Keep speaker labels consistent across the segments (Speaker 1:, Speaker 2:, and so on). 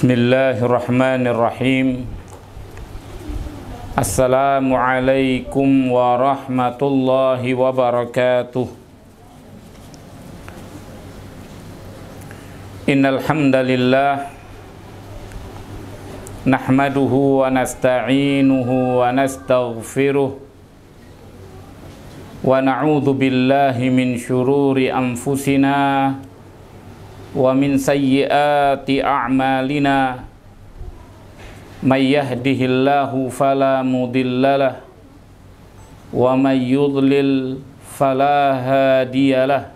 Speaker 1: Bismillahirrahmanirrahim. Assalamualaikum warahmatullahi wabarakatuh. Innal hamdalillah nahmaduhu wa nasta'inuhu wa nastaghfiruh wa na'udzu billahi min syururi anfusina wa min sayyiati a'malina may yahdihillahu fala mudhillalah wa may yudlil fala hadiyalah.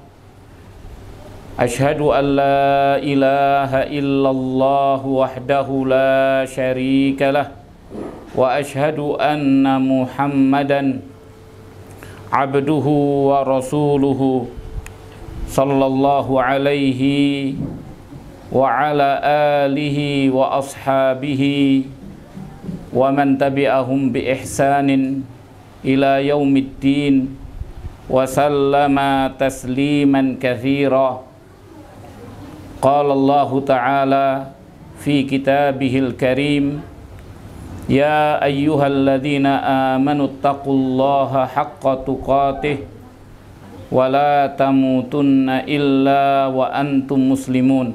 Speaker 1: Asyhadu an la ilaha illallah wahdahu la syarikalah wa asyhadu anna Muhammadan abduhu wa rasuluhu sallallahu alaihi wa ala alihi wa ashabihi wa man tabi'ahum bi ihsanin ila yaumiddin wa sallama tasliman katsira. Qala Allah ta'ala fi kitabihil karim, ya ayyuhalladzina amanu taqullaha haqqa tuqatih wa la tamutunna illa wa antum muslimun.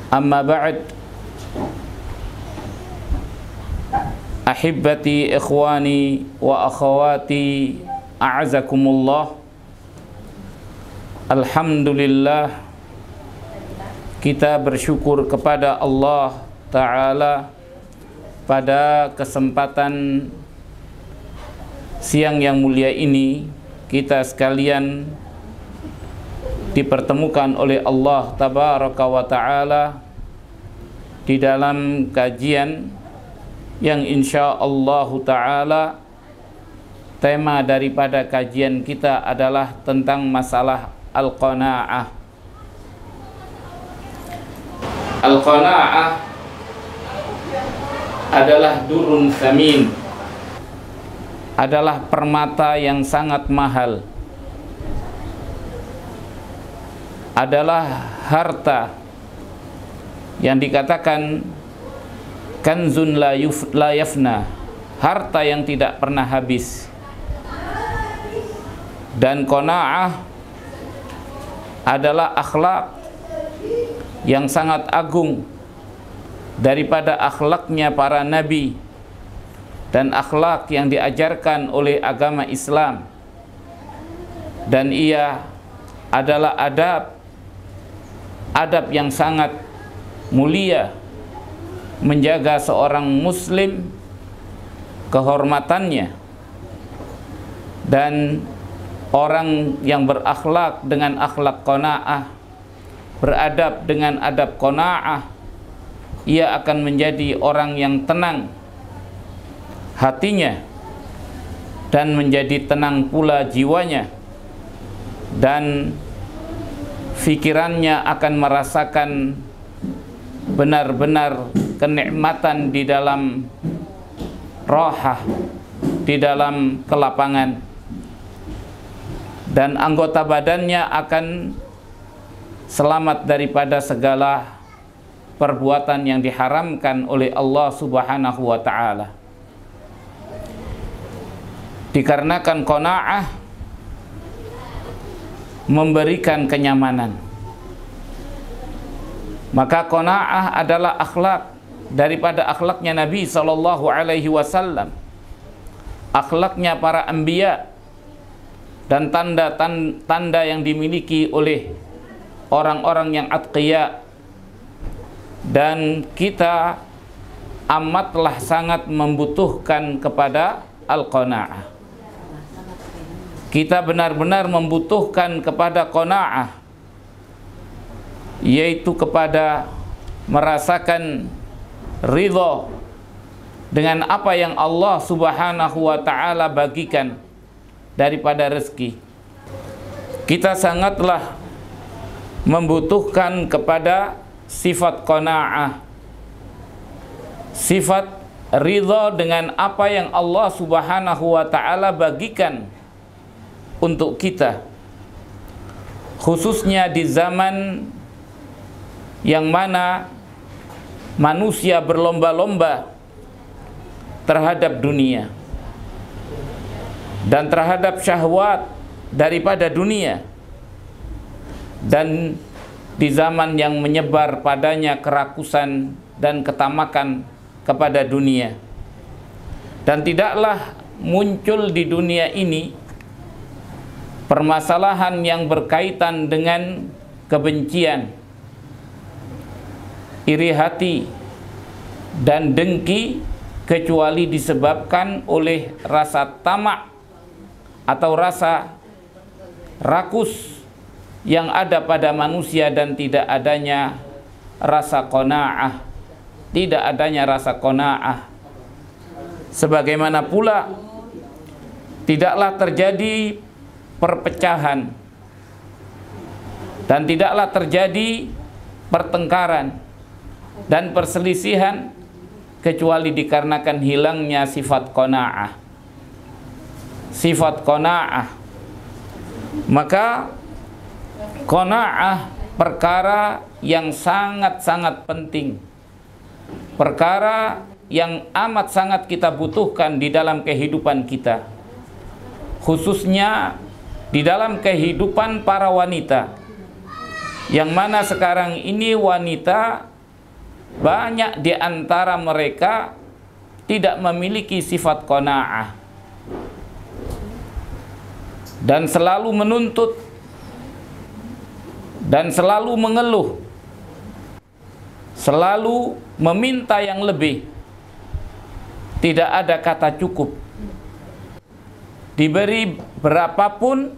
Speaker 1: Amma ba'd. Ahibbati ikhwani wa akhawati a'azakumullah. Alhamdulillah, kita bersyukur kepada Allah Ta'ala pada kesempatan siang yang mulia ini kita sekalian dipertemukan oleh Allah Tabaraka wa Ta'ala di dalam kajian yang insyaallah Ta'ala tema daripada kajian kita adalah tentang masalah al-qanaa'ah. Al-qanaa'ah adalah durun tsamin, adalah permata yang sangat mahal, adalah harta yang dikatakan kanzun la yafna, harta yang tidak pernah habis. Dan qanaa'ah adalah akhlak yang sangat agung daripada akhlaknya para nabi dan akhlak yang diajarkan oleh agama Islam, dan ia adalah adab yang sangat mulia, menjaga seorang muslim kehormatannya. Dan orang yang berakhlak dengan akhlak qanaa'ah, beradab dengan adab qanaa'ah, ia akan menjadi orang yang tenang hatinya dan menjadi tenang pula jiwanya, dan fikirannya akan merasakan benar-benar kenikmatan di dalam rahah, di dalam kelapangan, dan anggota badannya akan selamat daripada segala perbuatan yang diharamkan oleh Allah Subhanahu wa Ta'ala. Dikarenakan qanaa'ah memberikan kenyamanan, maka qanaa'ah adalah akhlak daripada akhlaknya Nabi sallallahu alaihi wasallam, akhlaknya para anbiya, dan tanda-tanda yang dimiliki oleh orang-orang yang atqiya. Dan kita amatlah sangat membutuhkan kepada al-qanaa'ah. Kita benar-benar membutuhkan kepada qanaa'ah, yaitu kepada merasakan ridha dengan apa yang Allah Subhanahu wa Ta'ala bagikan daripada rezeki. Kita sangatlah membutuhkan kepada sifat qanaa'ah, sifat ridha dengan apa yang Allah Subhanahu wa Ta'ala bagikan untuk kita, khususnya di zaman yang mana manusia berlomba-lomba terhadap dunia dan terhadap syahwat daripada dunia, dan di zaman yang menyebar padanya kerakusan dan ketamakan kepada dunia. Dan tidaklah muncul di dunia ini permasalahan yang berkaitan dengan kebencian, iri hati, dan dengki kecuali disebabkan oleh rasa tamak atau rasa rakus yang ada pada manusia, dan tidak adanya rasa qanaah, tidak adanya rasa qanaah. Sebagaimana pula tidaklah terjadi perpecahan dan tidaklah terjadi pertengkaran dan perselisihan kecuali dikarenakan hilangnya sifat qanaah. Sifat qanaah. Maka qanaah perkara yang sangat-sangat penting, perkara yang amat sangat kita butuhkan di dalam kehidupan kita, khususnya di dalam kehidupan para wanita, yang mana sekarang ini wanita banyak di antara mereka tidak memiliki sifat qanaah dan selalu menuntut dan selalu mengeluh, selalu meminta yang lebih. Tidak ada kata cukup. Diberi berapapun,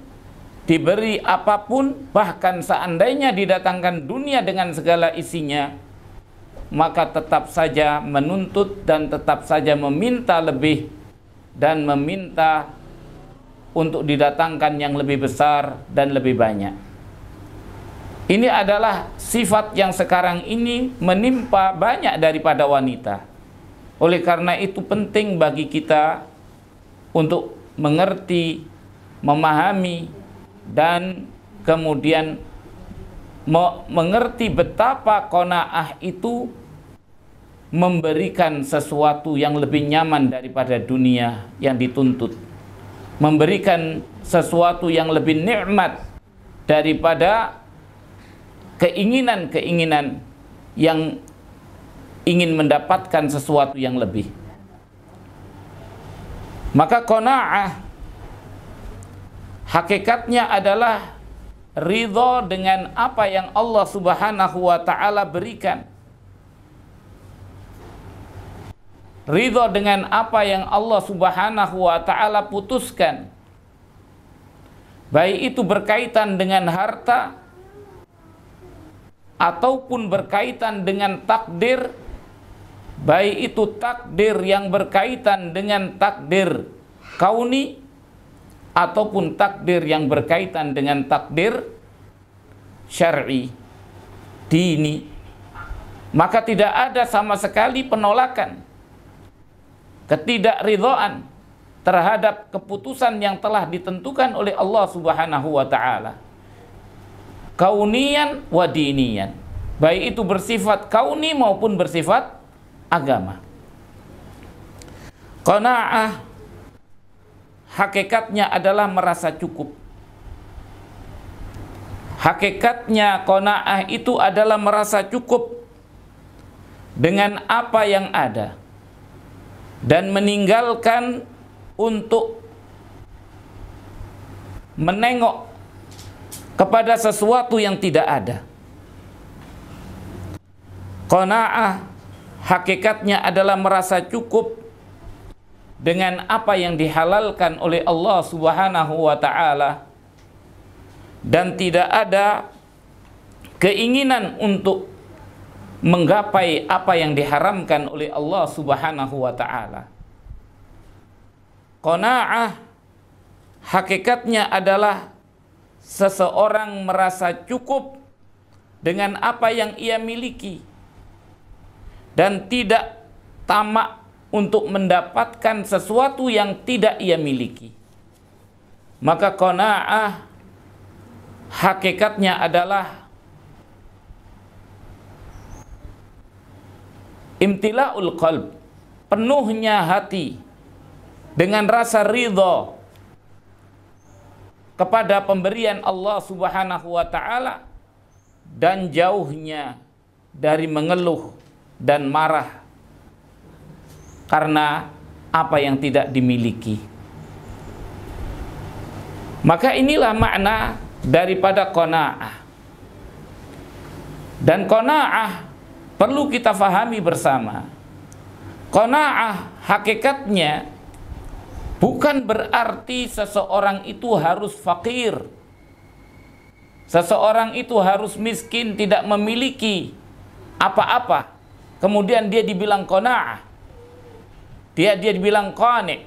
Speaker 1: diberi apapun, bahkan seandainya didatangkan dunia dengan segala isinya, maka tetap saja menuntut dan tetap saja meminta lebih dan meminta untuk didatangkan yang lebih besar dan lebih banyak. Ini adalah sifat yang sekarang ini menimpa banyak daripada wanita. Oleh karena itu penting bagi kita untuk mengerti, memahami, dan kemudian mengerti betapa qanaah itu memberikan sesuatu yang lebih nyaman daripada dunia yang dituntut, memberikan sesuatu yang lebih nikmat daripada keinginan-keinginan yang ingin mendapatkan sesuatu yang lebih. Maka qanaah hakikatnya adalah ridha dengan apa yang Allah Subhanahu wa ta'ala berikan, ridha dengan apa yang Allah Subhanahu wa ta'ala putuskan, baik itu berkaitan dengan harta ataupun berkaitan dengan takdir, baik itu takdir yang berkaitan dengan takdir kauni ataupun takdir yang berkaitan dengan takdir syar'i, dini. Maka tidak ada sama sekali penolakan, ketidakridhaan terhadap keputusan yang telah ditentukan oleh Allah Subhanahu wa ta'ala, kaunian wa dinian, baik itu bersifat kauni maupun bersifat agama. Qanaah hakikatnya adalah merasa cukup. Hakikatnya qanaah itu adalah merasa cukup dengan apa yang ada dan meninggalkan untuk menengok kepada sesuatu yang tidak ada. Qanaah hakikatnya adalah merasa cukup dengan apa yang dihalalkan oleh Allah Subhanahu wa ta'ala dan tidak ada keinginan untuk menggapai apa yang diharamkan oleh Allah Subhanahu wa ta'ala. Qanaah hakikatnya adalah seseorang merasa cukup dengan apa yang ia miliki dan tidak tamak untuk mendapatkan sesuatu yang tidak ia miliki. Maka qanaah hakikatnya adalah imtila'ul qalb, penuhnya hati dengan rasa ridha kepada pemberian Allah Subhanahu wa taala dan jauhnya dari mengeluh dan marah karena apa yang tidak dimiliki. Maka inilah makna daripada qanaah. Dan qanaah perlu kita fahami bersama. Qanaah hakikatnya bukan berarti seseorang itu harus fakir. Seseorang itu harus miskin, tidak memiliki apa-apa. Kemudian dia dibilang qanaah. Dia dibilang qani'.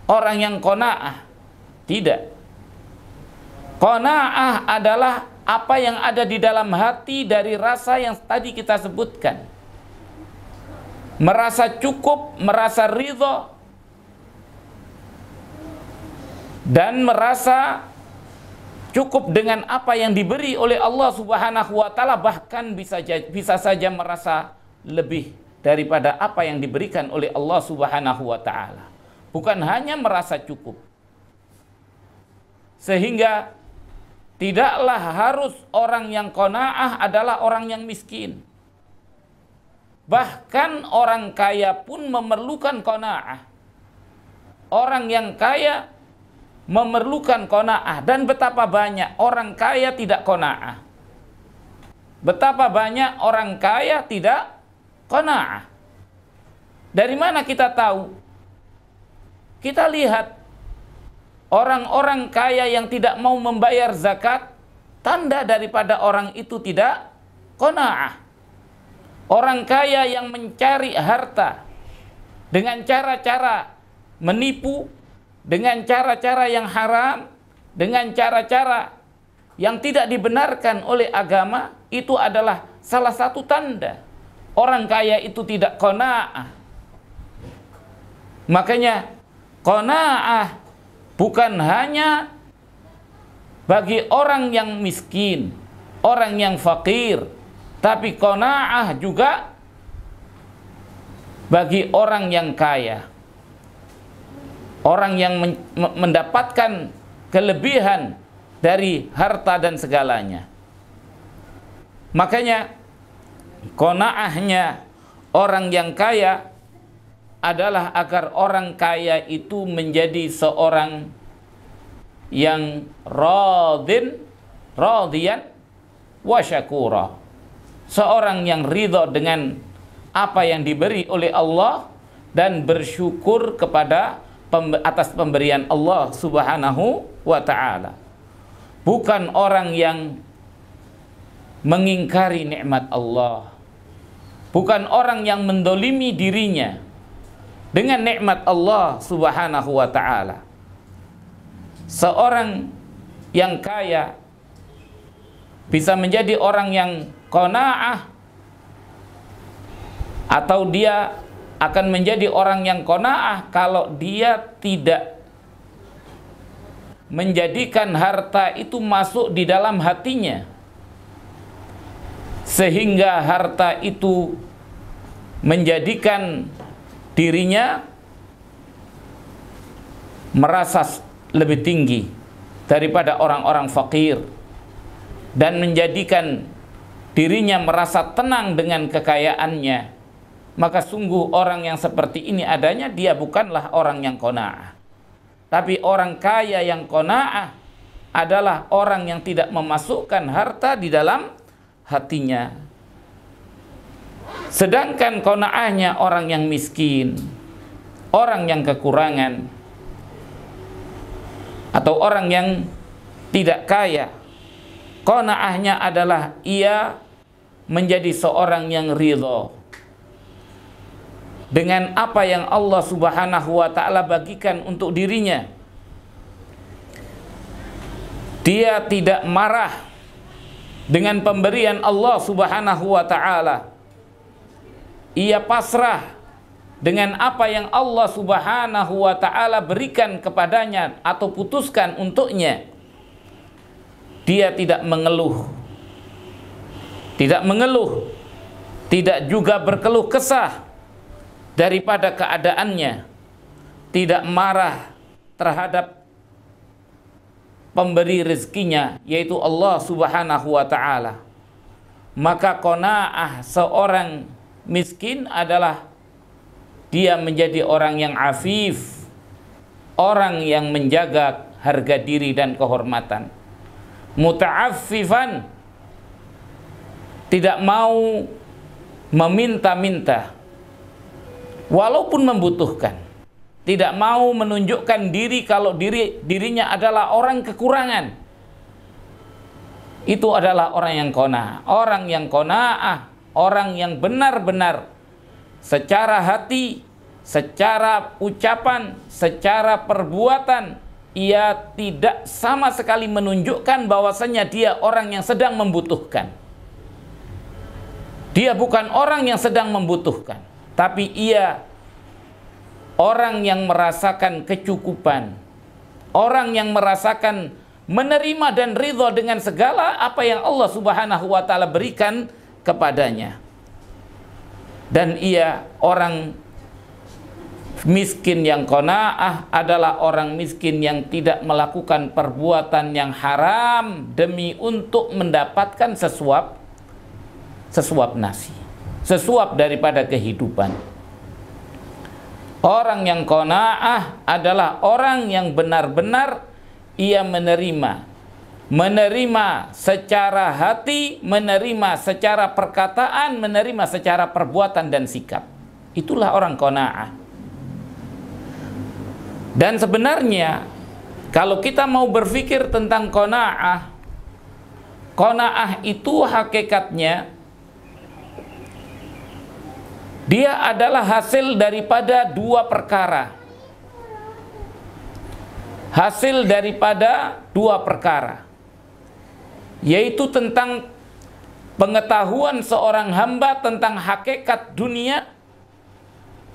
Speaker 1: Orang yang qanaah. Tidak. Qanaah adalah apa yang ada di dalam hati dari rasa yang tadi kita sebutkan. Merasa cukup, merasa ridha, dan merasa cukup dengan apa yang diberi oleh Allah Subhanahu wa taala, bahkan bisa saja merasa lebih daripada apa yang diberikan oleh Allah Subhanahu wa taala. Bukan hanya merasa cukup. Sehingga tidaklah harus orang yang qanaah adalah orang yang miskin. Bahkan orang kaya pun memerlukan qanaah. Orang yang kaya memerlukan qanaah, dan betapa banyak orang kaya tidak qanaah. Betapa banyak orang kaya tidak qanaah. Dari mana kita tahu? Kita lihat orang-orang kaya yang tidak mau membayar zakat, tanda daripada orang itu tidak qanaah. Orang kaya yang mencari harta dengan cara-cara menipu, dengan cara-cara yang haram, dengan cara-cara yang tidak dibenarkan oleh agama, itu adalah salah satu tanda orang kaya itu tidak qanaah. Makanya qanaah bukan hanya bagi orang yang miskin, orang yang fakir, tapi qanaah juga bagi orang yang kaya. Orang yang mendapatkan kelebihan dari harta dan segalanya. Makanya qanaahnya orang yang kaya adalah agar orang kaya itu menjadi seorang yang radiyan wa syakura. Seorang yang ridha dengan apa yang diberi oleh Allah dan bersyukur kepada atas pemberian Allah Subhanahu wa ta'ala. Bukan orang yang mengingkari nikmat Allah. Bukan orang yang mendolimi dirinya dengan nikmat Allah Subhanahu wa ta'ala. Seorang yang kaya bisa menjadi orang yang qanaah, atau dia akan menjadi orang yang qanaah kalau dia tidak menjadikan harta itu masuk di dalam hatinya, sehingga harta itu menjadikan dirinya merasa lebih tinggi daripada orang-orang fakir, dan menjadikan dirinya merasa tenang dengan kekayaannya. Maka sungguh orang yang seperti ini adanya, dia bukanlah orang yang qanaah. Tapi orang kaya yang qanaah adalah orang yang tidak memasukkan harta di dalam hatinya. Sedangkan qanaahnya orang yang miskin, orang yang kekurangan, atau orang yang tidak kaya, qanaahnya adalah ia menjadi seorang yang ridha dengan apa yang Allah Subhanahu wa ta'ala bagikan untuk dirinya. Dia tidak marah dengan pemberian Allah Subhanahu wa ta'ala. Ia pasrah dengan apa yang Allah Subhanahu wa ta'ala berikan kepadanya atau putuskan untuknya. Dia tidak mengeluh, tidak juga berkeluh kesah daripada keadaannya, tidak marah terhadap pemberi rezekinya, yaitu Allah Subhanahu wa ta'ala. Maka qanaah seorang miskin adalah dia menjadi orang yang afif, orang yang menjaga harga diri dan kehormatan. Muta'affifan, tidak mau meminta-minta walaupun membutuhkan, tidak mau menunjukkan diri kalau dirinya adalah orang kekurangan. Itu adalah orang yang qanaah. Orang yang qanaah, orang yang benar-benar secara hati, secara ucapan, secara perbuatan, ia tidak sama sekali menunjukkan bahwasanya dia orang yang sedang membutuhkan. Dia bukan orang yang sedang membutuhkan, tapi ia orang yang merasakan kecukupan, orang yang merasakan menerima dan ridho dengan segala apa yang Allah Subhanahu wa ta'ala berikan kepadanya. Dan ia orang miskin yang qanaah adalah orang miskin yang tidak melakukan perbuatan yang haram demi untuk mendapatkan sesuap nasi, sesuap daripada kehidupan. Orang yang qanaah adalah orang yang benar-benar ia menerima secara hati, menerima secara perkataan, menerima secara perbuatan dan sikap. Itulah orang qanaah. Dan sebenarnya kalau kita mau berpikir tentang qanaah itu hakikatnya dia adalah hasil daripada dua perkara. Hasil daripada dua perkara, yaitu tentang pengetahuan seorang hamba tentang hakikat dunia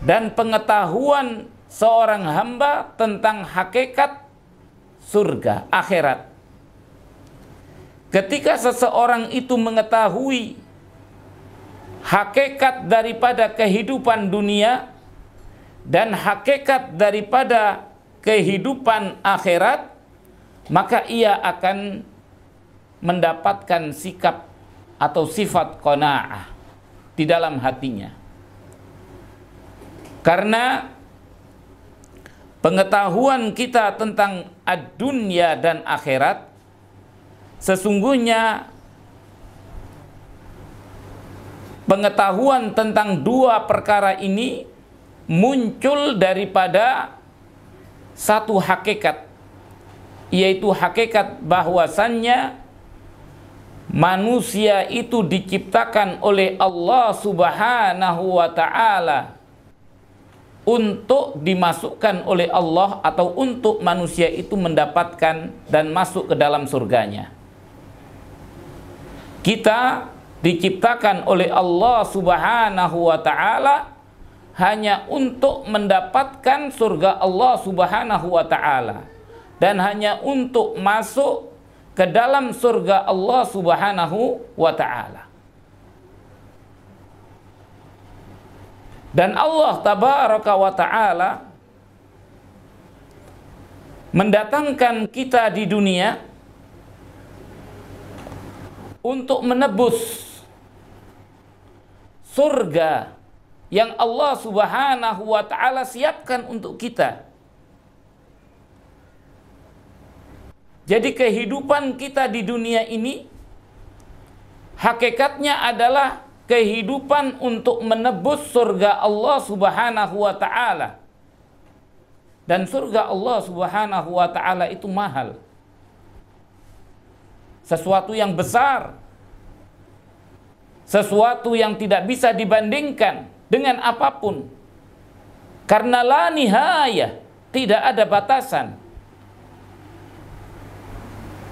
Speaker 1: dan pengetahuan seorang hamba tentang hakikat surga akhirat. Ketika seseorang itu mengetahui hakikat daripada kehidupan dunia dan hakikat daripada kehidupan akhirat, maka ia akan mendapatkan sikap atau sifat qanaah di dalam hatinya. Karena pengetahuan kita tentang ad-dunya dan akhirat sesungguhnya pengetahuan tentang dua perkara ini muncul daripada satu hakikat, yaitu hakikat bahwasannya manusia itu diciptakan oleh Allah Subhanahu wa ta'ala untuk dimasukkan oleh Allah, atau untuk manusia itu mendapatkan dan masuk ke dalam surganya. Kita diciptakan oleh Allah Subhanahu wa ta'ala hanya untuk mendapatkan surga Allah Subhanahu wa ta'ala, dan hanya untuk masuk ke dalam surga Allah Subhanahu wa ta'ala. Dan Allah Tabaraka wa ta'ala mendatangkan kita di dunia untuk menebus surga yang Allah Subhanahu wa ta'ala siapkan untuk kita. Jadi kehidupan kita di dunia ini hakikatnya adalah kehidupan untuk menebus surga Allah Subhanahu wa ta'ala. Dan surga Allah Subhanahu wa ta'ala itu mahal, sesuatu yang besar, sesuatu yang tidak bisa dibandingkan dengan apapun, karena la nihayah, tidak ada batasan,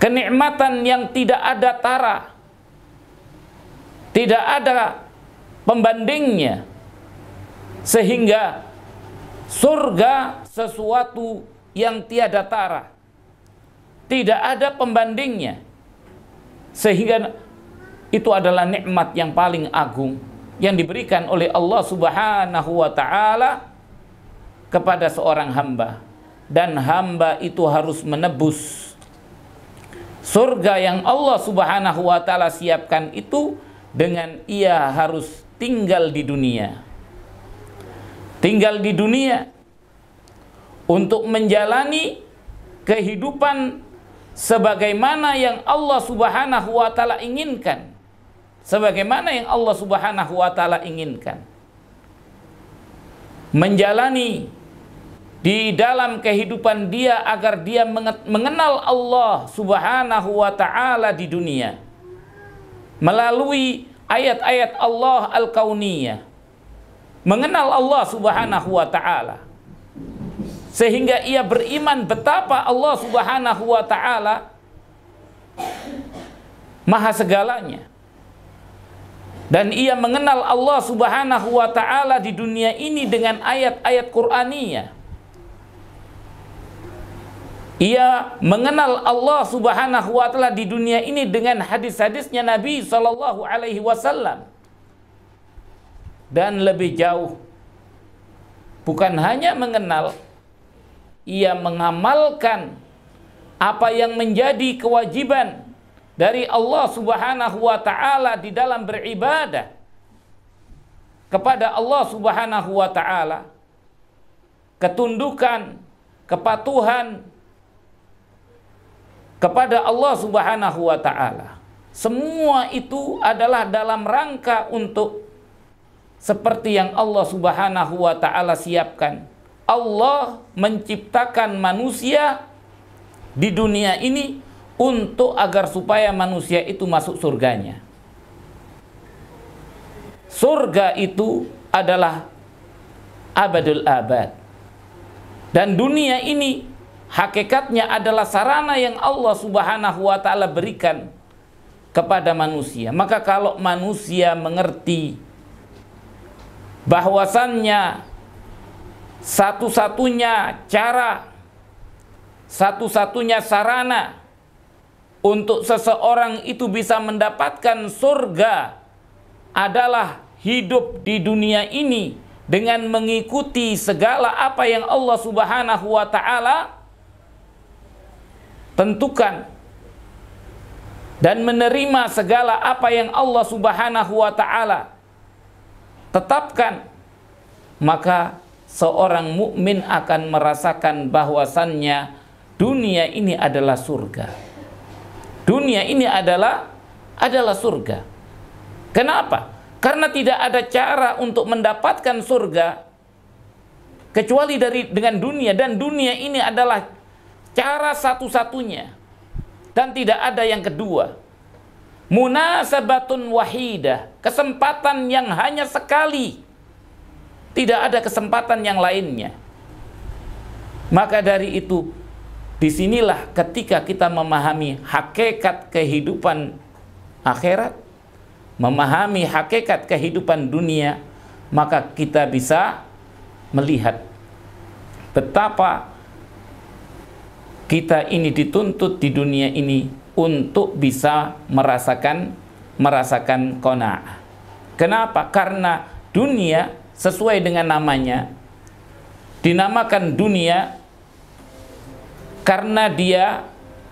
Speaker 1: kenikmatan yang tidak ada tara, tidak ada pembandingnya, sehingga surga sesuatu yang tiada tara, tidak ada pembandingnya, sehingga itu adalah nikmat yang paling agung, yang diberikan oleh Allah Subhanahu wa taala kepada seorang hamba, dan hamba itu harus menebus surga yang Allah Subhanahu wa taala siapkan itu dengan ia harus tinggal di dunia. Tinggal di dunia untuk menjalani kehidupan sebagaimana yang Allah Subhanahu wa taala inginkan. Sebagaimana yang Allah Subhanahu wa taala inginkan. Menjalani di dalam kehidupan dia agar dia mengenal Allah Subhanahu wa taala di dunia melalui ayat-ayat Allah al-kauniyah, mengenal Allah Subhanahu wa taala sehingga ia beriman betapa Allah Subhanahu wa taala maha segalanya, dan ia mengenal Allah Subhanahu wa taala di dunia ini dengan ayat-ayat Qur'aniyah. Ia mengenal Allah Subhanahu wa taala di dunia ini dengan hadis-hadisnya Nabi sallallahu alaihi wasallam. Dan lebih jauh, bukan hanya mengenal, ia mengamalkan apa yang menjadi kewajiban dari Allah Subhanahu wa taala di dalam beribadah kepada Allah Subhanahu wa taala. Ketundukan, kepatuhan kepada Allah Subhanahu wa taala. Semua itu adalah dalam rangka untuk seperti yang Allah Subhanahu wa taala siapkan. Allah menciptakan manusia di dunia ini untuk agar supaya manusia itu masuk surganya. Surga itu adalah abadul abad. Dan dunia ini hakikatnya adalah sarana yang Allah Subhanahu wa taala berikan kepada manusia. Maka kalau manusia mengerti bahwasannya satu-satunya cara, satu-satunya sarana untuk seseorang itu bisa mendapatkan surga adalah hidup di dunia ini dengan mengikuti segala apa yang Allah Subhanahu wa taala tentukan dan menerima segala apa yang Allah Subhanahu wa taala tetapkan, maka seorang mukmin akan merasakan bahwasannya dunia ini adalah surga. Dunia ini adalah surga. Kenapa? Karena tidak ada cara untuk mendapatkan surga kecuali dengan dunia, dan dunia ini adalah cara satu-satunya dan tidak ada yang kedua. Munasabatun wahidah, kesempatan yang hanya sekali, tidak ada kesempatan yang lainnya. Maka dari itu, disinilah ketika kita memahami hakikat kehidupan akhirat, memahami hakikat kehidupan dunia, maka kita bisa melihat betapa kita ini dituntut di dunia ini untuk bisa merasakan qanaah. Kenapa? Karena dunia sesuai dengan namanya dinamakan dunia karena dia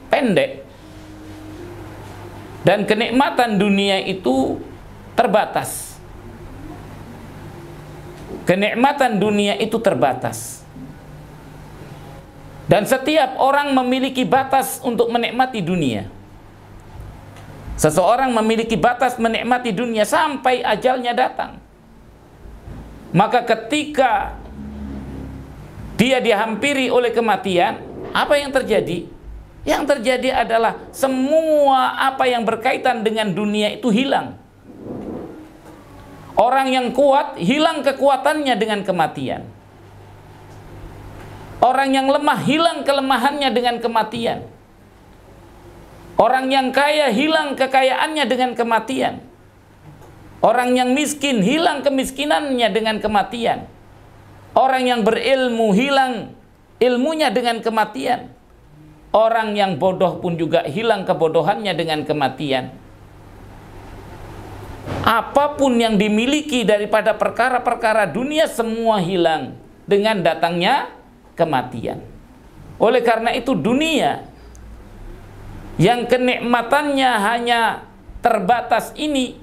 Speaker 1: pendek, dan kenikmatan dunia itu terbatas. Kenikmatan dunia itu terbatas. Dan setiap orang memiliki batas untuk menikmati dunia. Seseorang memiliki batas menikmati dunia sampai ajalnya datang. Maka ketika dia dihampiri oleh kematian, apa yang terjadi? Yang terjadi adalah semua apa yang berkaitan dengan dunia itu hilang. Orang yang kuat hilang kekuatannya dengan kematian. Orang yang lemah hilang kelemahannya dengan kematian. Orang yang kaya hilang kekayaannya dengan kematian. Orang yang miskin hilang kemiskinannya dengan kematian. Orang yang berilmu hilang ilmunya dengan kematian. Orang yang bodoh pun juga hilang kebodohannya dengan kematian. apapun yang dimiliki daripada perkara-perkara dunia semua hilang dengan datangnya kematian. Oleh karena itu dunia yang kenikmatannya hanya terbatas ini,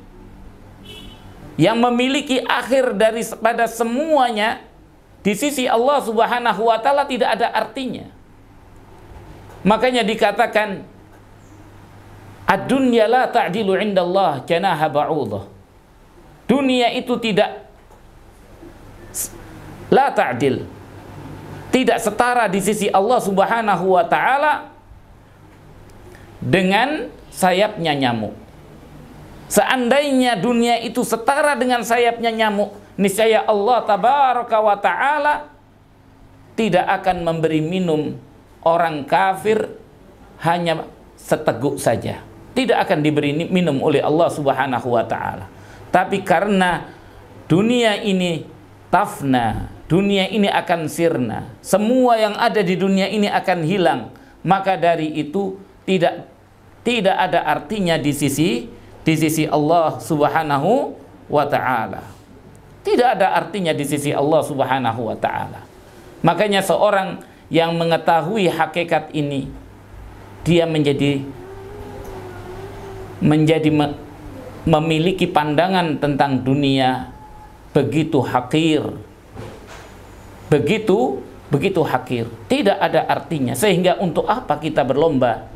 Speaker 1: yang memiliki akhir daripada semuanya, di sisi Allah Subhanahu wa Ta'ala tidak ada artinya. Makanya dikatakan ad-dunya la ta'dilu 'indallah janaha ba'udah. Dunia itu tidak la ta'dil, tidak setara di sisi Allah Subhanahu wa Ta'ala dengan sayapnya nyamuk. Seandainya dunia itu setara dengan sayapnya nyamuk, niscaya Allah Tabaraka wa Ta'ala tidak akan memberi minum orang kafir hanya seteguk saja. Tidak akan diberi minum oleh Allah Subhanahu wa Ta'ala. Tapi karena dunia ini tafna, dunia ini akan sirna, semua yang ada di dunia ini akan hilang, maka dari itu tidak ada artinya di sisi Allah Subhanahu wa Ta'ala. Tidak ada artinya di sisi Allah Subhanahu wa Ta'ala. Makanya seorang yang mengetahui hakikat ini, dia memiliki pandangan tentang dunia begitu hakir, begitu hakir, tidak ada artinya. Sehingga untuk apa kita berlomba?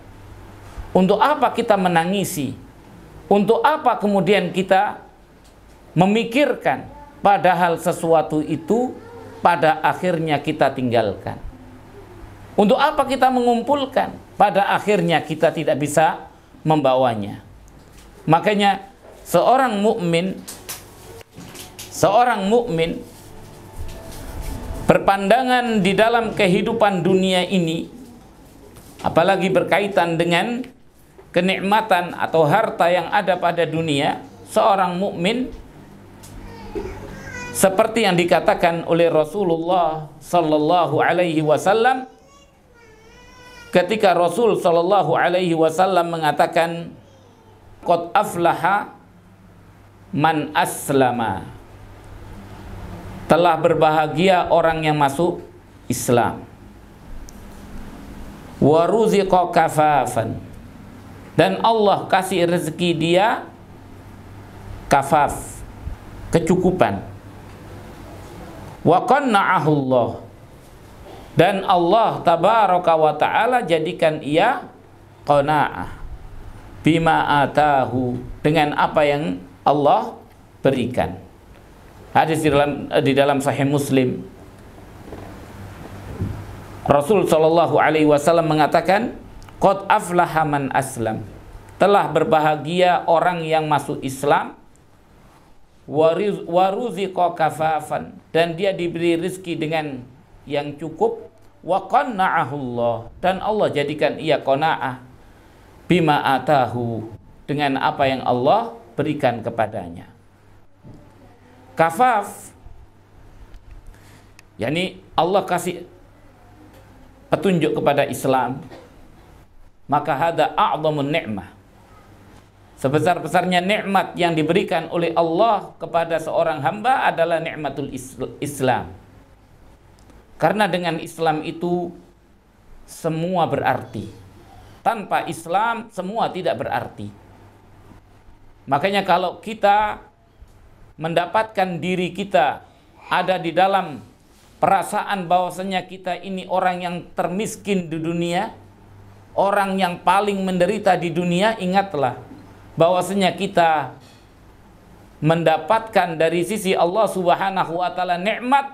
Speaker 1: Untuk apa kita menangisi? Untuk apa kemudian kita memikirkan, padahal sesuatu itu pada akhirnya kita tinggalkan? Untuk apa kita mengumpulkan, pada akhirnya kita tidak bisa membawanya? Makanya seorang mukmin berpandangan di dalam kehidupan dunia ini, apalagi berkaitan dengan kenikmatan atau harta yang ada pada dunia, seorang mukmin seperti yang dikatakan oleh Rasulullah sallallahu alaihi wasallam ketika Rasul sallallahu alaihi wasallam mengatakan, qad aflaha man aslama, telah berbahagia orang yang masuk Islam, wa ruziqa kafafan, dan Allah kasih rezeki dia kafaf, kecukupan, wa qanna'ahu Allah, dan Allah Tabaraka wa Ta'ala jadikan ia qanaah bima atahu, dengan apa yang Allah berikan. Hadis di dalam Sahih Muslim, Rasul sallallahu alaihi wasallam mengatakan, qad aflaha man aslam, telah berbahagia orang yang masuk Islam, wa ruziqa kafafan, dan dia diberi rezeki dengan yang cukup, wa qanna'ahu Allah, dan Allah jadikan ia qanaah bima atahu, dengan apa yang Allah berikan kepadanya. Kafaf, yakni Allah kasih petunjuk kepada Islam, maka hada a'zamun ni'mah, sebesar-besarnya nikmat yang diberikan oleh Allah kepada seorang hamba adalah nikmatul Islam. Karena dengan Islam itu semua berarti. Tanpa Islam semua tidak berarti. Makanya kalau kita mendapatkan diri kita ada di dalam perasaan bahwasanya kita ini orang yang termiskin di dunia, orang yang paling menderita di dunia, ingatlah bahwasanya kita mendapatkan dari sisi Allah Subhanahu wa Ta'ala nikmat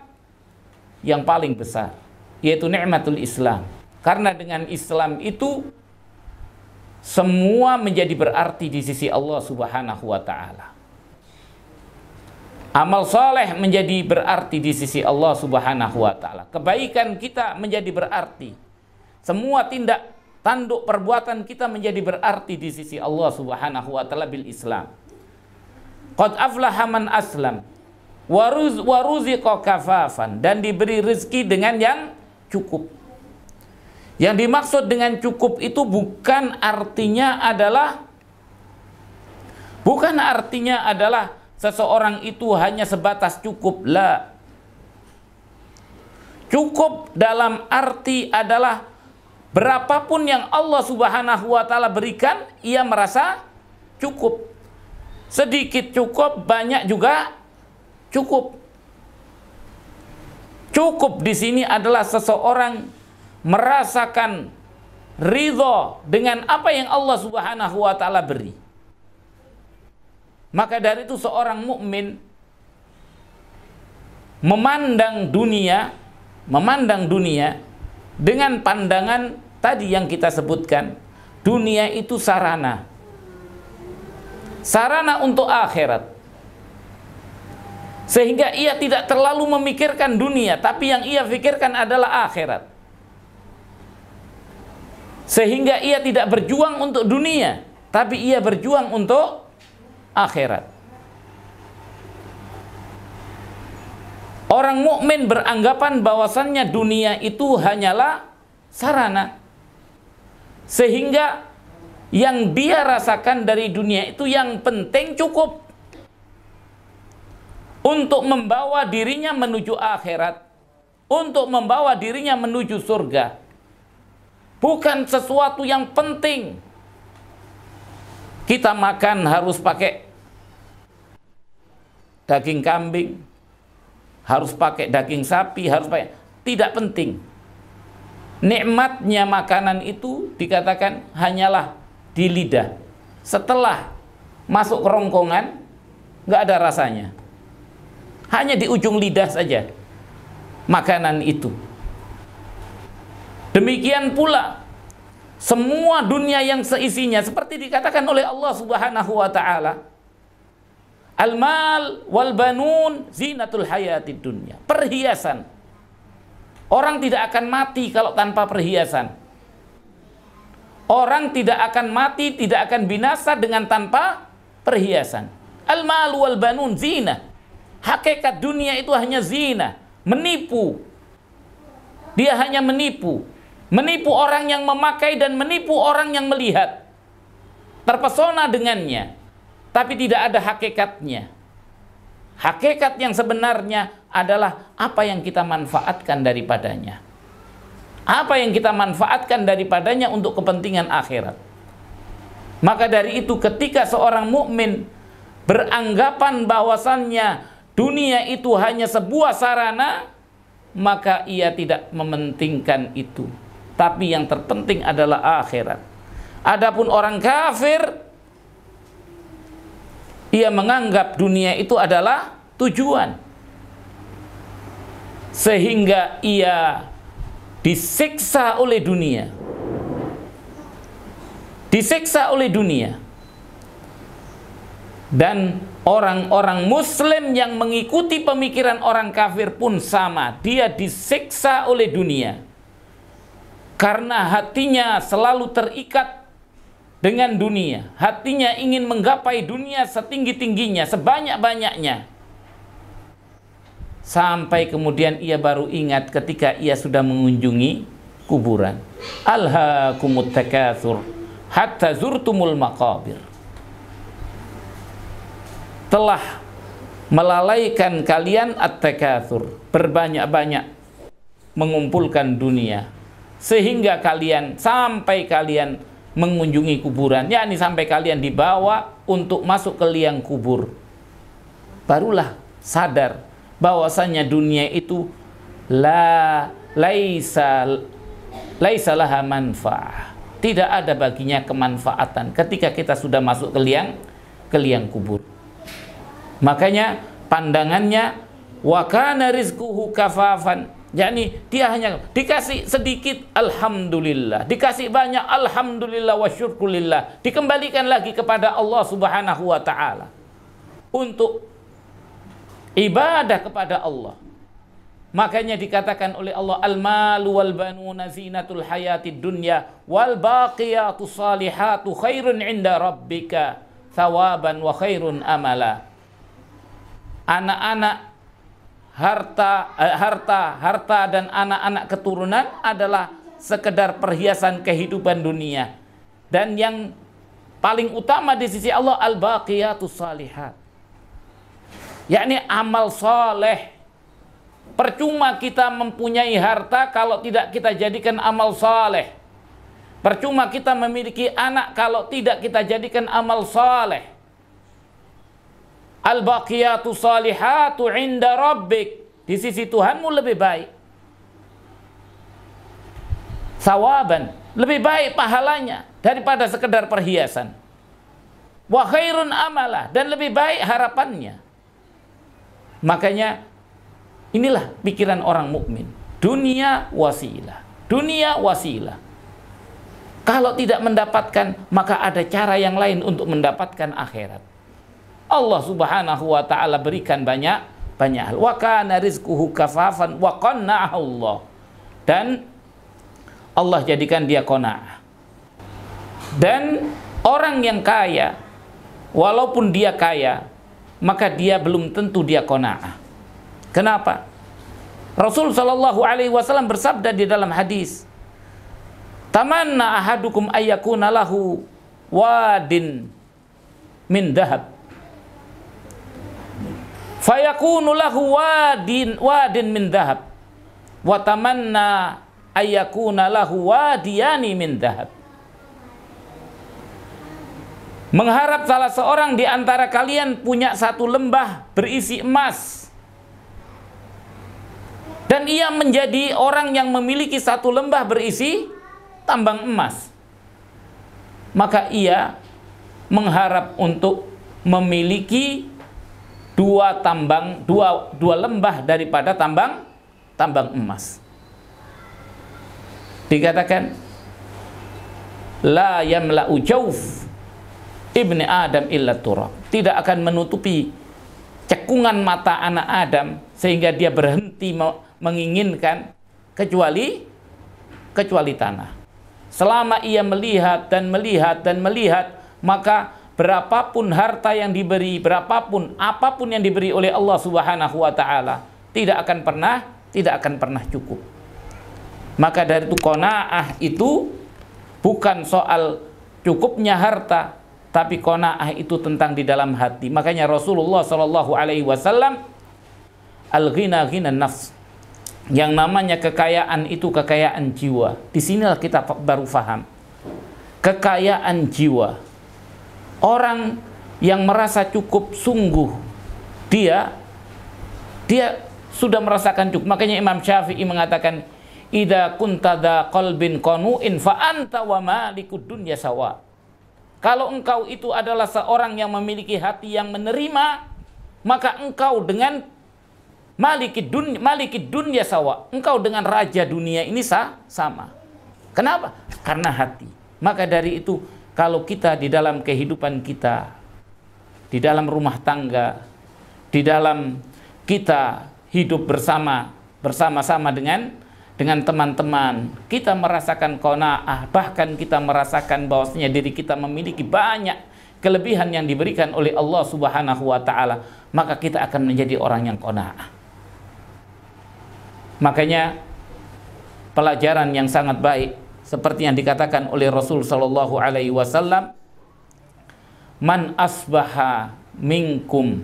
Speaker 1: yang paling besar, yaitu nikmatul Islam. Karena dengan Islam itu semua menjadi berarti di sisi Allah Subhanahu wa Ta'ala. Amal soleh menjadi berarti di sisi Allah Subhanahu wa Ta'ala. Kebaikan kita menjadi berarti. Semua tindak tanduk perbuatan kita menjadi berarti di sisi Allah Subhanahu wa Ta'ala bil Islam. Qad aflaha man aslam wa ruziqa kafafan, dan diberi rezeki dengan yang cukup. Yang dimaksud dengan cukup itu bukan artinya adalah Bukan artinya adalah seseorang itu hanya sebatas cukup. La. Cukup dalam arti adalah berapapun yang Allah Subhanahu wa taala berikan, ia merasa cukup. Sedikit cukup, banyak juga cukup. Cukup di sini adalah seseorang merasakan ridho dengan apa yang Allah Subhanahu wa taala beri. Maka dari itu seorang mukmin memandang dunia dengan pandangan tadi yang kita sebutkan. Dunia itu sarana untuk akhirat. Sehingga ia tidak terlalu memikirkan dunia, tapi yang ia pikirkan adalah akhirat. Sehingga ia tidak berjuang untuk dunia, tapi ia berjuang untuk akhirat. Orang mukmin beranggapan bahwasannya dunia itu hanyalah sarana. Sehingga yang dia rasakan dari dunia itu yang penting cukup untuk membawa dirinya menuju akhirat, untuk membawa dirinya menuju surga. Bukan sesuatu yang penting. Kita makan harus pakai daging kambing, harus pakai daging sapi, harus pakai. Tidak penting. Nikmatnya makanan itu dikatakan hanyalah di lidah. Setelah masuk kerongkongan, nggak ada rasanya. Hanya di ujung lidah saja makanan itu. Demikian pula semua dunia yang seisinya, seperti dikatakan oleh Allah Subhanahu wa taala, al-mal wal banun zinatul hayatid dunya. Perhiasan. Orang tidak akan mati kalau tanpa perhiasan. Orang tidak akan mati, tidak akan binasa dengan tanpa perhiasan. Al-mal wal banun zina. Hakikat dunia itu hanya zina, menipu. Dia hanya menipu. Menipu orang yang memakai dan menipu orang yang melihat. Terpesona dengannya, tapi tidak ada hakikatnya. Hakikat yang sebenarnya adalah apa yang kita manfaatkan daripadanya. Apa yang kita manfaatkan daripadanya untuk kepentingan akhirat. Maka dari itu ketika seorang mukmin beranggapan bahwasannya dunia itu hanya sebuah sarana, maka ia tidak mementingkan itu. Tapi yang terpenting adalah akhirat. Adapun orang kafir, ia menganggap dunia itu adalah tujuan. Sehingga ia disiksa oleh dunia. Disiksa oleh dunia. Dan orang-orang muslim yang mengikuti pemikiran orang kafir pun sama. Dia disiksa oleh dunia. Karena hatinya selalu terikat dengan dunia. Hatinya ingin menggapai dunia setinggi-tingginya, sebanyak-banyaknya. Sampai kemudian ia baru ingat ketika ia sudah mengunjungi kuburan. Alhaakumut takatsur hatta zurtumul maqabir. Telah melalaikan kalian at-takatsur, berbanyak-banyak mengumpulkan dunia, sehingga kalian sampai kalian mengunjungi kuburan, yakni sampai kalian dibawa untuk masuk ke liang kubur. Barulah sadar bahwasanya dunia itu laisa laha manfaah. Tidak ada baginya kemanfaatan ketika kita sudah masuk ke liang kubur. Makanya pandangannya wa kana rizquhu kafafan. yakni dia hanya dikasih sedikit alhamdulillah, dikasih banyak alhamdulillah wa syukurillah, dikembalikan lagi kepada Allah Subhanahu wa taala untuk ibadah kepada Allah. Makanya dikatakan oleh Allah, al-malu wal banuna zinatul hayatid dunya wal baqiyatus salihatu khairun 'inda rabbika thawaban wa khairun amala. Anak-anak, harta dan anak-anak keturunan adalah sekedar perhiasan kehidupan dunia, dan yang paling utama di sisi Allah al-baqiyatus shalihat, yakni amal soleh. Percuma kita mempunyai harta kalau tidak kita jadikan amal soleh. Percuma kita memiliki anak kalau tidak kita jadikan amal soleh. Al-baqiyatus salihatu inda rabbik, di sisi Tuhanmu lebih baik sawaban, lebih baik pahalanya daripada sekedar perhiasan. Wa khairun amalah, dan lebih baik harapannya. Makanya inilah pikiran orang mukmin. Dunia wasilah, dunia wasilah. Kalau tidak mendapatkan, maka ada cara yang lain untuk mendapatkan akhirat. Allah Subhanahu wa taala berikan banyak hal. Wa kana rizquhu kafafan wa qanna'ahu Allah. Dan Allah jadikan dia qanaah. Dan orang yang kaya, walaupun dia kaya, maka dia belum tentu dia qanaah. Kenapa? Rasul sallallahu alaihi wasallam bersabda di dalam hadis, "Tamanna ahadukum ayyakuna lahu wadin min dhahab, fayakunu lahu wadin min dhahab, wa tamanna ayyakuna lahu wadiyani min dhahab." Mengharap salah seorang di antara kalian punya satu lembah berisi emas, dan ia menjadi orang yang memiliki satu lembah berisi tambang emas, maka ia mengharap untuk memiliki dua lembah daripada tambang emas. Dikatakan la yamla'u jawf ibni Adam illa turab, tidak akan menutupi cekungan mata anak Adam sehingga dia berhenti menginginkan kecuali tanah. Selama ia melihat dan melihat dan melihat, maka berapapun harta yang diberi, apapun yang diberi oleh Allah Subhanahu wa taala, tidak akan pernah cukup. Maka dari itu qanaah itu bukan soal cukupnya harta, tapi qanaah itu tentang di dalam hati. Makanya Rasulullah sallallahu alaihi wasallam, al-ghina ghinan nafs, yang namanya kekayaan itu kekayaan jiwa. Di sinilah kita baru paham kekayaan jiwa. Orang yang merasa cukup, sungguh dia sudah merasakan cukup. Makanya Imam Syafi'i mengatakan, idza kunta dza qalbin qanu'in fa anta wa malikud dunya sawa. Kalau engkau itu adalah seorang yang memiliki hati yang menerima, maka engkau dengan malikid dunya sawa. Engkau dengan raja dunia ini sama. Kenapa? Karena hati. Maka dari itu, kalau kita di dalam kehidupan kita, di dalam rumah tangga, di dalam kita hidup bersama-sama dengan teman-teman, kita merasakan qanaah, bahkan kita merasakan bahwasanya diri kita memiliki banyak kelebihan yang diberikan oleh Allah Subhanahu wa taala, maka kita akan menjadi orang yang qanaah. Makanya pelajaran yang sangat baik seperti yang dikatakan oleh Rasul sallallahu alaihi wasallam, man asbaha minkum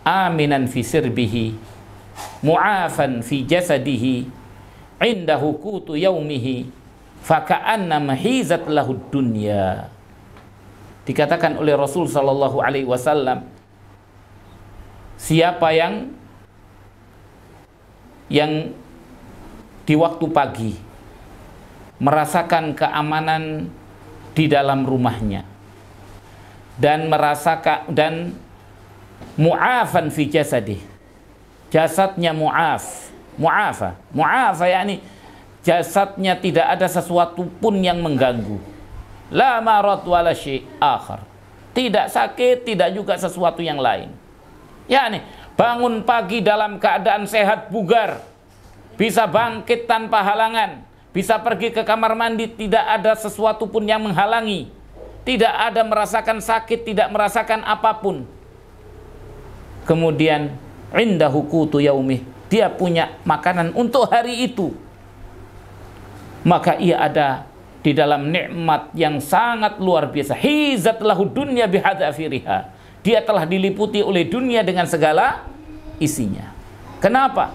Speaker 1: aminan fi sirbihi mu'afan fi jasadihi indahu qutu yaumihi faka'anna mahizat lahud dunya. Dikatakan oleh Rasul sallallahu alaihi wasallam, siapa yang di waktu pagi merasakan keamanan di dalam rumahnya dan mu'afan fi jasadih, jasadnya mu'afa yakni jasadnya tidak ada sesuatu pun yang mengganggu, la marad wala syai' akhar, tidak sakit, tidak juga sesuatu yang lain, yakni bangun pagi dalam keadaan sehat bugar, bisa bangkit tanpa halangan, bisa pergi ke kamar mandi, tidak ada sesuatu pun yang menghalangi, tidak ada merasakan sakit, tidak merasakan apapun. Kemudian indahu qutu yaumih, dia punya makanan untuk hari itu, maka ia ada di dalam nikmat yang sangat luar biasa. Hizat lahu dunya bihadzafiriha. Dia telah diliputi oleh dunia dengan segala isinya. Kenapa?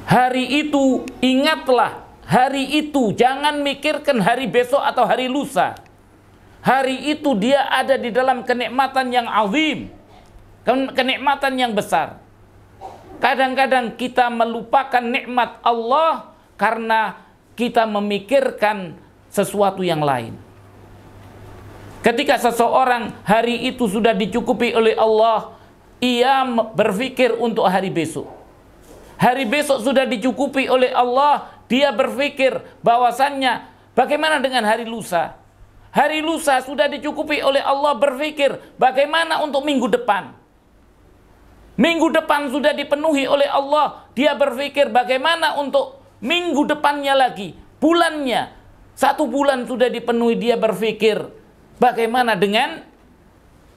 Speaker 1: Hari itu, ingatlah hari itu, jangan mikirkan hari besok atau hari lusa. Hari itu dia ada di dalam kenikmatan yang azim, kenikmatan yang besar. Kadang-kadang kita melupakan nikmat Allah karena kita memikirkan sesuatu yang lain. Ketika seseorang hari itu sudah dicukupi oleh Allah, ia berpikir untuk hari besok. Hari besok sudah dicukupi oleh Allah, dia berpikir bahwasannya bagaimana dengan hari lusa. Hari lusa sudah dicukupi oleh Allah, berpikir bagaimana untuk minggu depan. Minggu depan sudah dipenuhi oleh Allah, dia berpikir bagaimana untuk minggu depannya lagi, bulannya. 1 bulan sudah dipenuhi, dia berpikir bagaimana dengan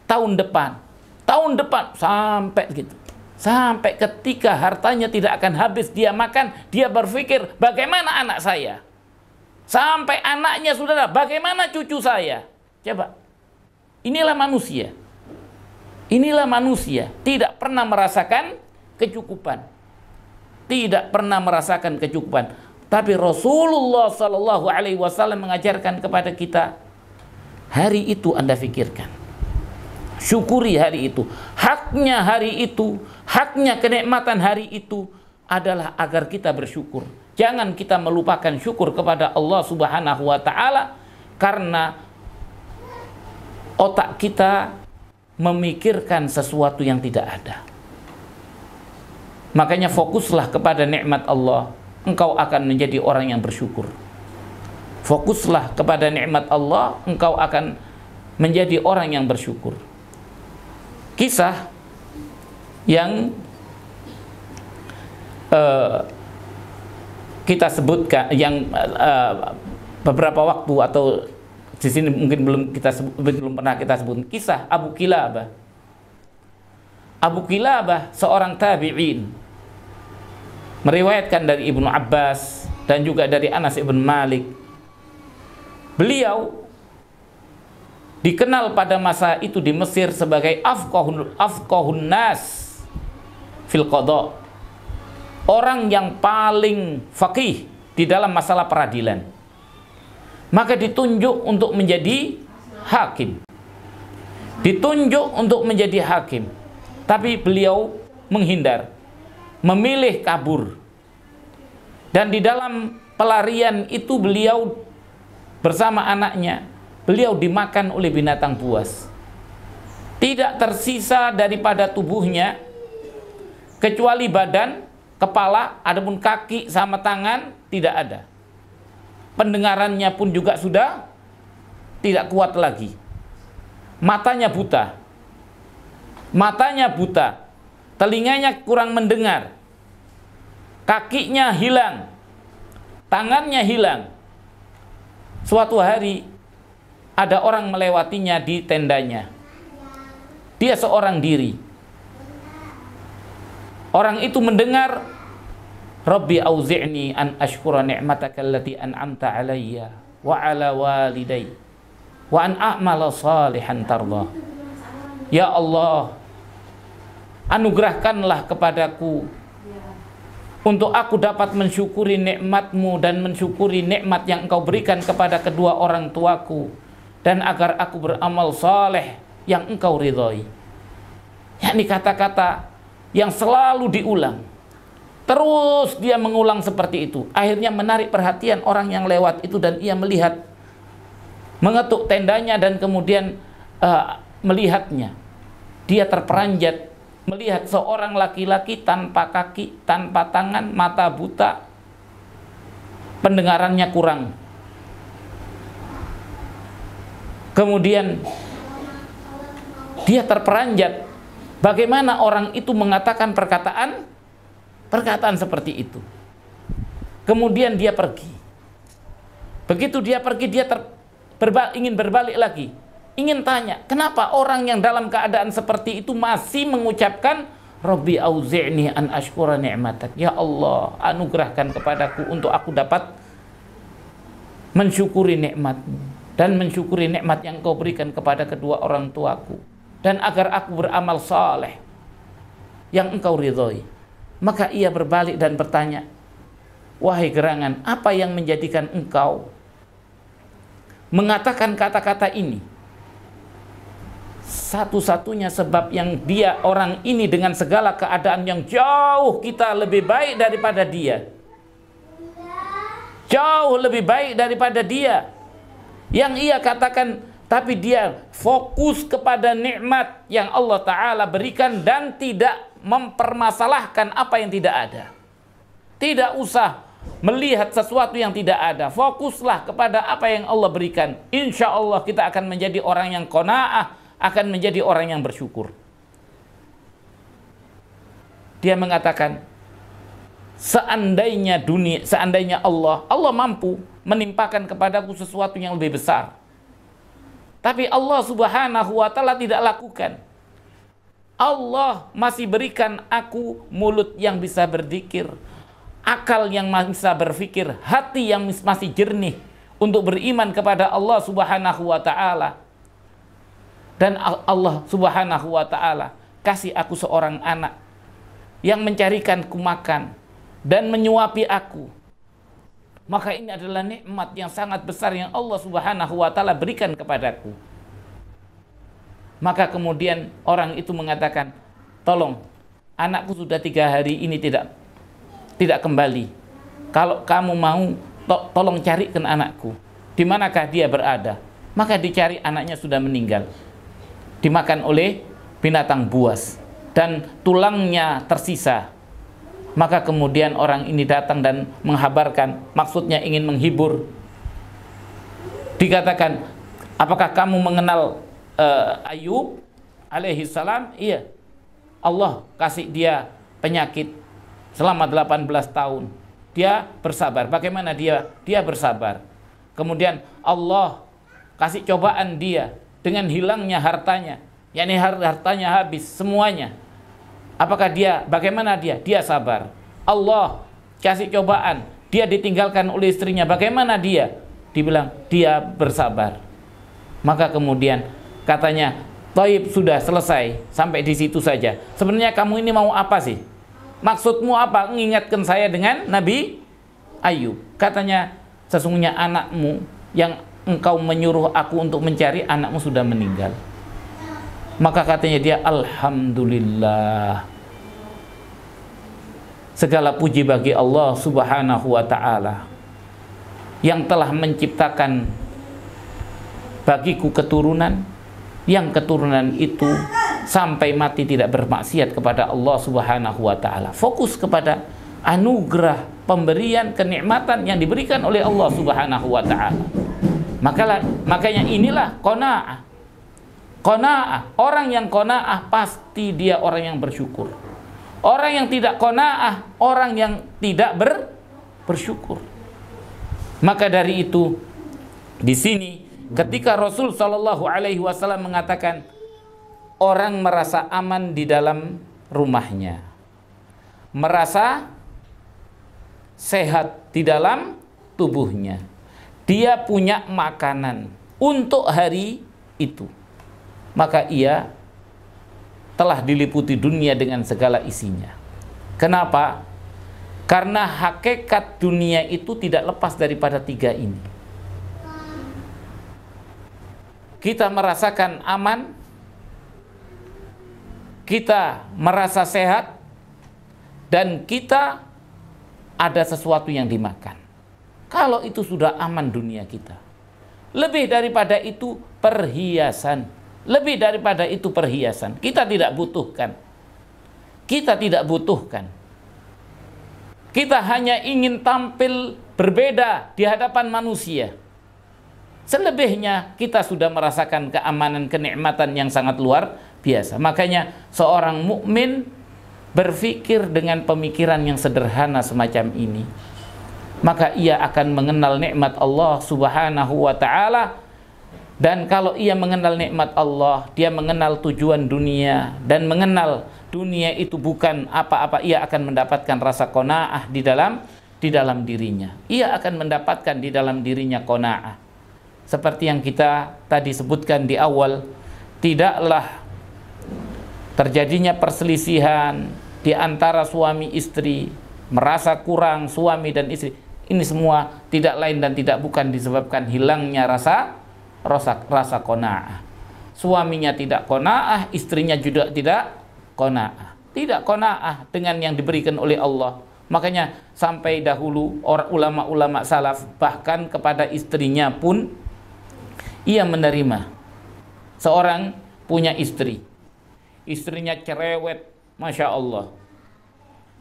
Speaker 1: tahun depan. Tahun depan sampai gitu. Sampai ketika hartanya tidak akan habis dia makan, dia berpikir bagaimana anak saya. Sampai anaknya sudah, bagaimana cucu saya. Coba. Inilah manusia. Inilah manusia, tidak pernah merasakan kecukupan. Tidak pernah merasakan kecukupan. Tapi Rasulullah Sallallahu Alaihi Wasallam mengajarkan kepada kita, hari itu Anda pikirkan, syukuri hari itu. Haknya hari itu, haknya kenikmatan hari itu adalah agar kita bersyukur. Jangan kita melupakan syukur kepada Allah Subhanahu wa Ta'ala karena otak kita memikirkan sesuatu yang tidak ada. Makanya fokuslah kepada nikmat Allah, engkau akan menjadi orang yang bersyukur. Fokuslah kepada nikmat Allah, engkau akan menjadi orang yang bersyukur. Kisah yang kita sebutkan, yang beberapa waktu atau di sini mungkin belum pernah kita sebut, kisah Abu Kilabah. Abu Kilabah seorang tabi'in, meriwayatkan dari Ibnu Abbas dan juga dari Anas ibn Malik. Beliau dikenal pada masa itu di Mesir sebagai afqahun nas fil qada, orang yang paling faqih di dalam masalah peradilan. Maka ditunjuk untuk menjadi hakim. Ditunjuk untuk menjadi hakim. Tapi beliau menghindar, memilih kabur. Dan di dalam pelarian itu beliau bersama anaknya, beliau dimakan oleh binatang buas. Tidak tersisa daripada tubuhnya kecuali badan, kepala, adapun kaki sama tangan tidak ada. Pendengarannya pun juga sudah tidak kuat lagi. Matanya buta. Matanya buta. Telinganya kurang mendengar. Kakinya hilang. Tangannya hilang. Suatu hari ada orang melewatinya di tendanya. Dia seorang diri. Orang itu mendengar, Rabbi auzi'ni an ashkura ni'mataka allati an'amta alayya wa ala walidayya wa an a'mala salihan tardah. Ya Allah, anugerahkanlah kepadaku untuk aku dapat mensyukuri nikmat-Mu dan mensyukuri nikmat yang Engkau berikan kepada kedua orang tuaku, dan agar aku beramal saleh yang Engkau ridhai. Yakni kata-kata yang selalu diulang. Terus dia mengulang seperti itu. Akhirnya menarik perhatian orang yang lewat itu, dan ia melihat, mengetuk tendanya dan kemudian melihatnya. Dia terperanjat melihat seorang laki-laki tanpa kaki, tanpa tangan, mata buta, pendengarannya kurang. Kemudian dia terperanjat, bagaimana orang itu mengatakan perkataan seperti itu. Kemudian dia pergi. Begitu dia pergi, dia ingin berbalik lagi, ingin tanya, kenapa orang yang dalam keadaan seperti itu masih mengucapkan Rabbi auzi'ni an ashkura ni'matak. Ya Allah, anugerahkan kepadaku untuk aku dapat mensyukuri nikmat-Mu dan mensyukuri nikmat yang Kau berikan kepada kedua orang tuaku, dan agar aku beramal saleh yang Engkau ridhoi. Maka ia berbalik dan bertanya, wahai gerangan, apa yang menjadikan engkau mengatakan kata-kata ini? Satu-satunya sebab yang dia, orang ini dengan segala keadaan yang jauh kita lebih baik daripada dia, jauh lebih baik daripada dia, yang ia katakan, tapi dia fokus kepada nikmat yang Allah Ta'ala berikan dan tidak mempermasalahkan apa yang tidak ada. Tidak usah melihat sesuatu yang tidak ada, fokuslah kepada apa yang Allah berikan. Insya Allah kita akan menjadi orang yang qanaah, akan menjadi orang yang bersyukur. Dia mengatakan, seandainya Allah mampu menimpakan kepadaku sesuatu yang lebih besar, tapi Allah Subhanahu wa Ta'ala tidak lakukan. Allah masih berikan aku mulut yang bisa berzikir, akal yang bisa berpikir, hati yang masih jernih untuk beriman kepada Allah Subhanahu wa Ta'ala. Dan Allah Subhanahu wa Ta'ala kasih aku seorang anak yang mencarikanku makan dan menyuapi aku. Maka ini adalah nikmat yang sangat besar yang Allah Subhanahu wa Ta'ala berikan kepadaku. Maka kemudian orang itu mengatakan, tolong, anakku sudah 3 hari ini tidak kembali. Kalau kamu mau, tolong carikan anakku. Di manakah dia berada? Maka dicari, anaknya sudah meninggal, dimakan oleh binatang buas dan tulangnya tersisa. Maka kemudian orang ini datang dan menghabarkan, maksudnya ingin menghibur. Dikatakan, apakah kamu mengenal Ayub alaihi salam? Iya, Allah kasih dia penyakit selama 18 tahun. Dia bersabar. Bagaimana dia bersabar? Kemudian Allah kasih cobaan dia dengan hilangnya hartanya, yakni hartanya habis semuanya. Apakah bagaimana dia sabar. Allah kasih cobaan, dia ditinggalkan oleh istrinya, bagaimana dia? Dibilang dia bersabar. Maka kemudian katanya, Thaib, sudah selesai, sampai di situ saja. Sebenarnya kamu ini mau apa sih? Maksudmu apa? Mengingatkan saya dengan Nabi Ayub. Katanya, sesungguhnya anakmu yang engkau menyuruh aku untuk mencari, anakmu sudah meninggal. Maka katanya dia, alhamdulillah, segala puji bagi Allah Subhanahu wa Ta'ala yang telah menciptakan bagiku keturunan, yang keturunan itu sampai mati tidak bermaksiat kepada Allah Subhanahu wa Ta'ala. Fokus kepada anugerah, pemberian, kenikmatan yang diberikan oleh Allah Subhanahu wa Ta'ala. Makanya inilah qanaah. Qanaah, orang yang qanaah pasti dia orang yang bersyukur. Orang yang tidak qanaah, orang yang tidak bersyukur. Maka dari itu, di sini ketika Rasul Shallallahu Alaihi Wasallam mengatakan, orang merasa aman di dalam rumahnya, merasa sehat di dalam tubuhnya, dia punya makanan untuk hari itu, maka ia telah diliputi dunia dengan segala isinya. Kenapa? Karena hakikat dunia itu tidak lepas daripada 3 ini. Kita merasakan aman, kita merasa sehat, dan kita ada sesuatu yang dimakan. Kalau itu sudah aman dunia kita. Lebih daripada itu perhiasan. Lebih daripada itu perhiasan. Kita tidak butuhkan. Kita tidak butuhkan. Kita hanya ingin tampil berbeda di hadapan manusia. Selebihnya kita sudah merasakan keamanan, kenikmatan yang sangat luar biasa. Makanya seorang mukmin berpikir dengan pemikiran yang sederhana semacam ini, maka ia akan mengenal nikmat Allah Subhanahu wa Ta'ala. Dan kalau ia mengenal nikmat Allah, dia mengenal tujuan dunia dan mengenal dunia itu bukan apa-apa, ia akan mendapatkan rasa qanaah di dalam di dalam dirinya. Ia akan mendapatkan di dalam dirinya qanaah. Seperti yang kita tadi sebutkan di awal, tidaklah terjadinya perselisihan di antara suami istri, merasa kurang suami dan istri. Ini semua tidak lain dan tidak bukan disebabkan hilangnya rasa qanaah. Suaminya tidak qanaah, istrinya juga tidak qanaah. Tidak qanaah dengan yang diberikan oleh Allah. Makanya sampai dahulu orang ulama-ulama salaf bahkan kepada istrinya pun ia menerima. Seorang punya istri, istrinya cerewet, masya Allah,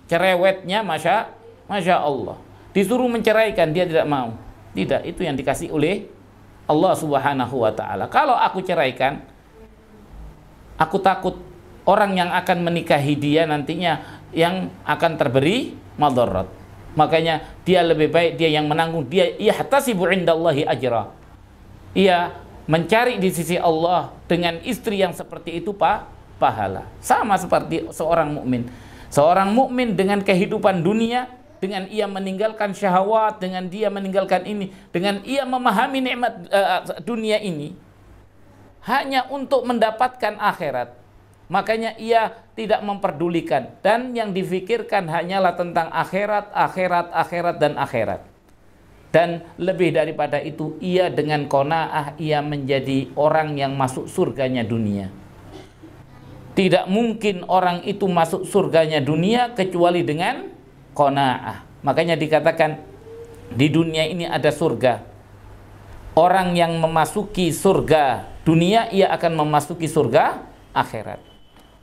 Speaker 1: cerewetnya masya Allah, disuruh menceraikan dia tidak mau. Tidak, itu yang dikasih oleh Allah Subhanahu wa ta'ala. Kalau aku ceraikan, aku takut orang yang akan menikahi dia nantinya yang akan terberi madarat. Makanya dia lebih baik dia yang menanggung, dia yahtasibu indallahi ajra. Ia mencari di sisi Allah dengan istri yang seperti itu pahala. Sama seperti seorang mukmin. Seorang mukmin dengan kehidupan dunia, dengan ia meninggalkan syahwat, dengan dia meninggalkan ini, dengan ia memahami nikmat dunia ini hanya untuk mendapatkan akhirat. Makanya ia tidak memperdulikan, dan yang difikirkan hanyalah tentang akhirat, dan akhirat. Dan lebih daripada itu, ia dengan qanaah, ia menjadi orang yang masuk surganya dunia. Tidak mungkin orang itu masuk surganya dunia kecuali dengan qanaah. Makanya dikatakan di dunia ini ada surga. Orang yang memasuki surga dunia, ia akan memasuki surga akhirat.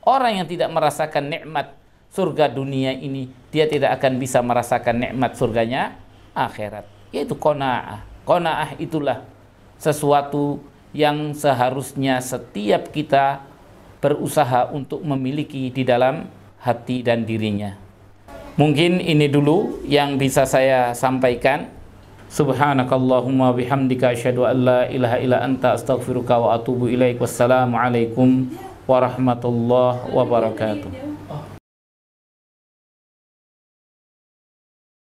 Speaker 1: Orang yang tidak merasakan nikmat surga dunia ini, dia tidak akan bisa merasakan nikmat surganya akhirat. Yaitu qanaah. Qanaah itulah sesuatu yang seharusnya setiap kita berusaha untuk memiliki di dalam hati dan dirinya. Mungkin ini dulu yang bisa saya sampaikan. Subhanakallahumma bihamdika asyhadu an la ilaha illa anta astaghfiruka wa atubu ilaik. Wassalamualaikum warahmatullahi wabarakatuh.